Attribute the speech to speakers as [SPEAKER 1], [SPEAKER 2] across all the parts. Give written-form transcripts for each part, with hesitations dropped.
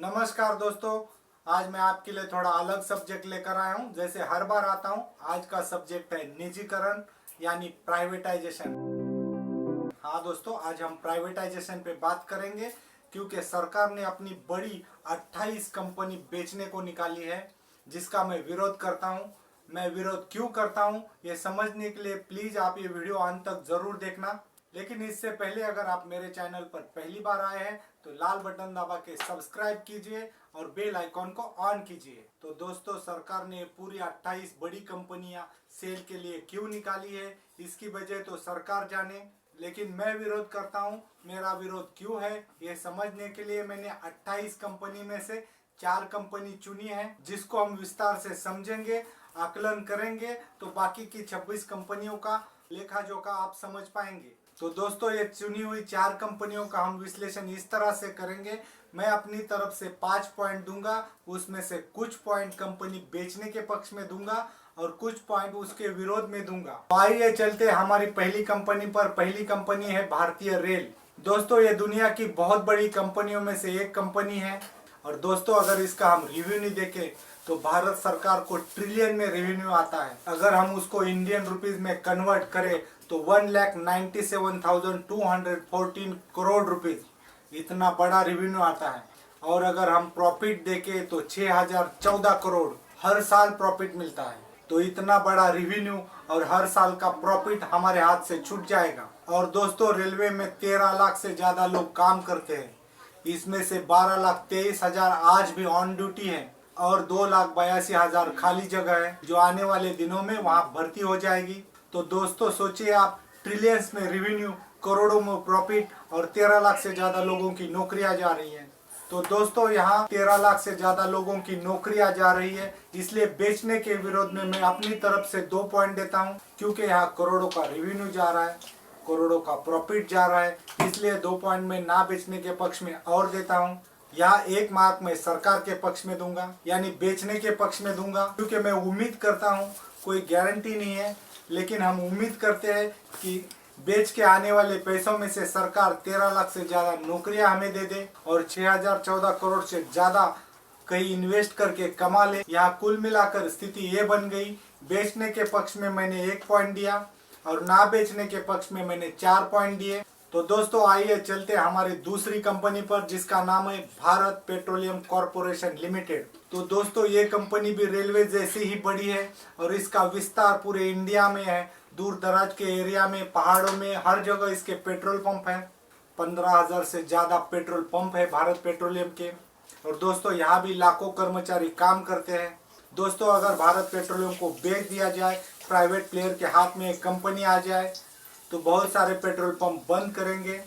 [SPEAKER 1] नमस्कार दोस्तों। आज मैं आपके लिए थोड़ा अलग सब्जेक्ट लेकर आया हूं। जैसे हर बार आता हूं, आज का सब्जेक्ट है निजीकरण यानी प्राइवेटाइजेशन। हाँ दोस्तों, आज हम प्राइवेटाइजेशन पे बात करेंगे क्योंकि सरकार ने अपनी बड़ी 28 कंपनी बेचने को निकाली है, जिसका मैं विरोध करता हूं। मैं विरोध क्यों करता हूं ये समझने के लिए प्लीज आप ये वीडियो अंत तक जरूर देखना। लेकिन इससे पहले अगर आप मेरे चैनल पर पहली बार आए हैं तो लाल बटन दबा के सब्सक्राइब कीजिए और बेल आइकॉन को ऑन कीजिए। तो दोस्तों, सरकार ने पूरी 28 बड़ी कंपनियां सेल के लिए क्यों निकाली है, इसकी वजह तो सरकार जाने, लेकिन मैं विरोध करता हूं। मेरा विरोध क्यों है ये समझने के लिए मैंने 28 कंपनी में से 4 कंपनी चुनी है, जिसको हम विस्तार से समझेंगे, आकलन करेंगे तो बाकी की 26 कंपनियों का लेखा जोखा आप समझ पाएंगे। तो दोस्तों, ये चुनी हुई 4 कंपनियों का हम विश्लेषण इस तरह से करेंगे। मैं अपनी तरफ से 5 पॉइंट दूंगा, उसमें से कुछ पॉइंट कंपनी बेचने के पक्ष में दूंगा और कुछ पॉइंट उसके विरोध में दूंगा। तो आइए चलते हमारी पहली कंपनी पर। पहली कंपनी है भारतीय रेल। दोस्तों, ये दुनिया की बहुत बड़ी कंपनियों में से एक कंपनी है और दोस्तों, अगर इसका हम रिव्यू नहीं देखें तो भारत सरकार को ट्रिलियन में रेवेन्यू आता है। अगर हम उसको इंडियन रुपीज में कन्वर्ट करें तो 1,97,214 करोड़ रुपीज, इतना बड़ा रेवेन्यू आता है। और अगर हम प्रॉफिट देखें तो 6,014 करोड़ हर साल प्रॉफिट मिलता है। तो इतना बड़ा रेवेन्यू और हर साल का प्रॉफिट हमारे हाथ से छूट जाएगा। और दोस्तों, रेलवे में 13 लाख से ज्यादा लोग काम करते हैं, इसमें से 12,23,000 आज भी ऑन ड्यूटी है और 2,82,000 खाली जगह है, जो आने वाले दिनों में वहां भर्ती हो जाएगी। तो दोस्तों सोचिए आप, ट्रिलियंस में रेवेन्यू, करोड़ों में प्रॉफिट और 13 लाख से ज्यादा लोगों की नौकरियां जा रही हैं। तो दोस्तों, यहाँ 13 लाख से ज्यादा लोगों की नौकरियां जा रही है, इसलिए बेचने के विरोध में मैं अपनी तरफ से 2 पॉइंट देता हूँ। क्योंकि यहाँ करोड़ों का रेवेन्यू जा रहा है, करोड़ों का प्रॉफिट जा रहा है, इसलिए 2 पॉइंट में ना बेचने के पक्ष में और देता हूँ। यहाँ 1 मार्क मैं सरकार के पक्ष में दूंगा, यानी बेचने के पक्ष में दूंगा, क्योंकि मैं उम्मीद करता हूँ, कोई गारंटी नहीं है, लेकिन हम उम्मीद करते हैं कि बेच के आने वाले पैसों में से सरकार 13 लाख से ज्यादा नौकरियां हमें दे दे और 6,014 करोड़ से ज्यादा कहीं इन्वेस्ट करके कमा ले। यहाँ कुल मिलाकर स्थिति ये बन गई, बेचने के पक्ष में मैंने 1 पॉइंट दिया और ना बेचने के पक्ष में मैंने 4 पॉइंट दिए। तो दोस्तों, आइए चलते हमारी दूसरी कंपनी पर, जिसका नाम है भारत पेट्रोलियम कॉर्पोरेशन लिमिटेड। तो दोस्तों, ये कंपनी भी रेलवे जैसी ही बड़ी है और इसका विस्तार पूरे इंडिया में है। दूर दराज के एरिया में, पहाड़ों में, हर जगह इसके पेट्रोल पंप हैं। 15,000 से ज्यादा पेट्रोल पंप है भारत पेट्रोलियम के। और दोस्तों, यहाँ भी लाखों कर्मचारी काम करते हैं। दोस्तों, अगर भारत पेट्रोलियम को बेच दिया जाए, प्राइवेट प्लेयर के हाथ में एक कंपनी आ जाए, तो बहुत सारे पेट्रोल पंप बंद करेंगे।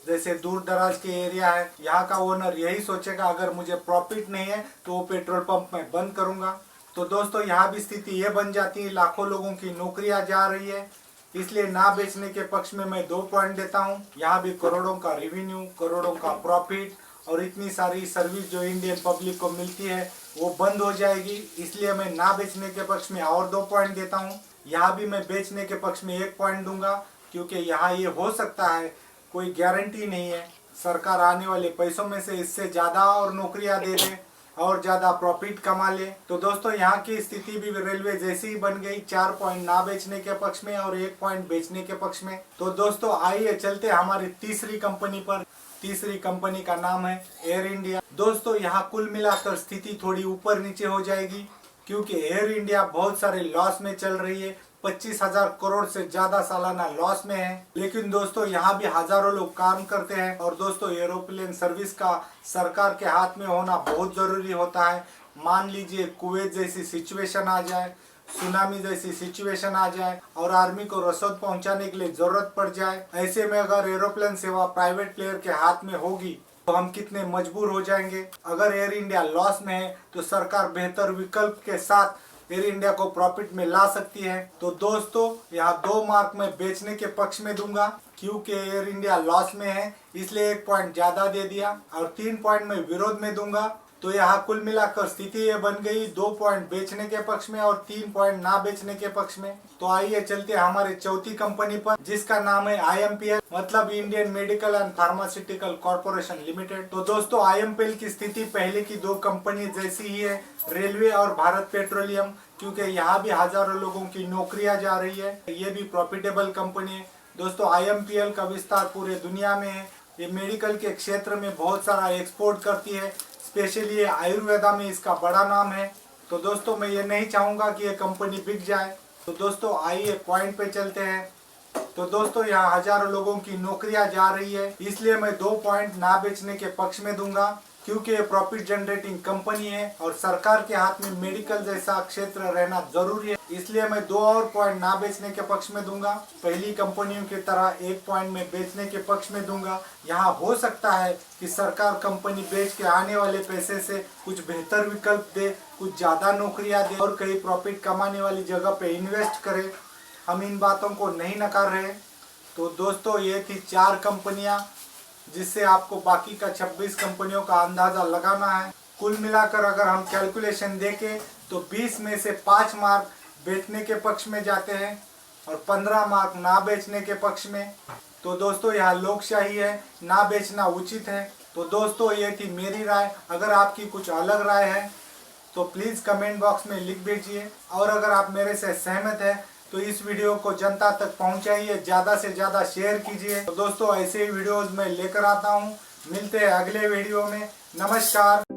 [SPEAKER 1] जैसे दूर दराज के एरिया है, यहाँ का ओनर यही सोचेगा, अगर मुझे प्रॉफिट नहीं है तो वो पेट्रोल पंप मैं बंद करूंगा। तो दोस्तों, यहाँ भी स्थिति ये बन जाती है, लाखों लोगों की नौकरियां जा रही है, इसलिए ना बेचने के पक्ष में मैं 2 पॉइंट देता हूँ। यहाँ भी करोड़ों का रेवेन्यू, करोड़ों का प्रॉफिट और इतनी सारी सर्विस जो इंडियन पब्लिक को मिलती है वो बंद हो जाएगी, इसलिए मैं ना बेचने के पक्ष में और 2 पॉइंट देता हूँ। यहाँ भी मैं बेचने के पक्ष में 1 पॉइंट दूंगा, क्योंकि यहाँ ये हो सकता है, कोई गारंटी नहीं है, सरकार आने वाले पैसों में से इससे ज्यादा और नौकरियां दे दे और ज्यादा प्रॉफिट कमा ले। तो दोस्तों, यहाँ की स्थिति भी रेलवे जैसी ही बन गई, 4 पॉइंट ना बेचने के पक्ष में और 1 पॉइंट बेचने के पक्ष में। तो दोस्तों, आइए चलते हमारी तीसरी कंपनी पर। तीसरी कंपनी का नाम है एयर इंडिया। दोस्तों, यहाँ कुल मिलाकर स्थिति थोड़ी ऊपर नीचे हो जाएगी, क्योंकि एयर इंडिया बहुत सारे लॉस में चल रही है, 25,000 करोड़ से ज्यादा सालाना लॉस में है। लेकिन दोस्तों, यहाँ भी हजारों लोग काम करते हैं और दोस्तों, एरोप्लेन सर्विस का सरकार के हाथ में होना बहुत जरूरी होता है। मान लीजिए कुवैत जैसी सिचुएशन आ जाए, सुनामी जैसी सिचुएशन आ जाए और आर्मी को रसद पहुंचाने के लिए जरूरत पड़ जाए, ऐसे में अगर एरोप्लेन सेवा प्राइवेट प्लेयर के हाथ में होगी तो हम कितने मजबूर हो जाएंगे। अगर एयर इंडिया लॉस में है तो सरकार बेहतर विकल्प के साथ एयर इंडिया को प्रॉफिट में ला सकती है। तो दोस्तों, यहाँ 2 मार्क में बेचने के पक्ष में दूंगा, क्योंकि एयर इंडिया लॉस में है, इसलिए 1 पॉइंट ज्यादा दे दिया और 3 पॉइंट में विरोध में दूंगा। तो यहाँ कुल मिलाकर स्थिति ये बन गई 2 पॉइंट बेचने के पक्ष में और 3 पॉइंट ना बेचने के पक्ष में। तो आइए चलते हैं हमारे चौथी कंपनी पर, जिसका नाम है IMPL, मतलब Indian medical and pharmaceutical corporation limited. तो दोस्तों IMPL की स्थिति पहले की 2 कंपनी जैसी ही है, रेलवे और भारत पेट्रोलियम, क्योंकि यहाँ भी हजारों लोगों की नौकरियां जा रही है। ये भी प्रॉफिटेबल कंपनी है। दोस्तों IMPL का विस्तार पूरे दुनिया में है। ये मेडिकल के क्षेत्र में बहुत सारा एक्सपोर्ट करती है, स्पेशली ये आयुर्वेदा में इसका बड़ा नाम है। तो दोस्तों मैं ये नहीं चाहूँगा कि ये कंपनी बिक जाए। तो दोस्तों आइए पॉइंट पे चलते हैं। तो दोस्तों यहाँ हजारों लोगों की नौकरियां जा रही है, इसलिए मैं 2 पॉइंट ना बेचने के पक्ष में दूंगा, क्योंकि ये प्रॉफिट जनरेटिंग कंपनी है और सरकार के हाथ में मेडिकल जैसा क्षेत्र रहना जरूरी है, इसलिए मैं 2 और पॉइंट ना बेचने के पक्ष में दूंगा। पहली कंपनियों की तरह 1 पॉइंट में बेचने के पक्ष में दूंगा। यहाँ हो सकता है कि सरकार कंपनी बेच के आने वाले पैसे से कुछ बेहतर विकल्प दे, कुछ ज्यादा नौकरियां दे और कई प्रॉफिट कमाने वाली जगह पे इन्वेस्ट करे। हम इन बातों को नहीं नकार रहे। तो दोस्तों ये थी 4 कंपनियां, जिससे आपको बाकी का 26 कंपनियों का अंदाजा लगाना है। कुल मिलाकर अगर हम कैलकुलेशन देखें तो 20 में से 5 मार्क बेचने के पक्ष में जाते हैं और 15 मार्क ना बेचने के पक्ष में। तो दोस्तों यहाँ लोकशाही है, ना बेचना उचित है। तो दोस्तों ये थी मेरी राय। अगर आपकी कुछ अलग राय है तो प्लीज़ कमेंट बॉक्स में लिख भेजिए, और अगर आप मेरे से सहमत हैं तो इस वीडियो को जनता तक पहुंचाइए, ज़्यादा से ज़्यादा शेयर कीजिए। तो दोस्तों ऐसे ही वीडियोस मैं लेकर आता हूं। मिलते हैं अगले वीडियो में। नमस्कार।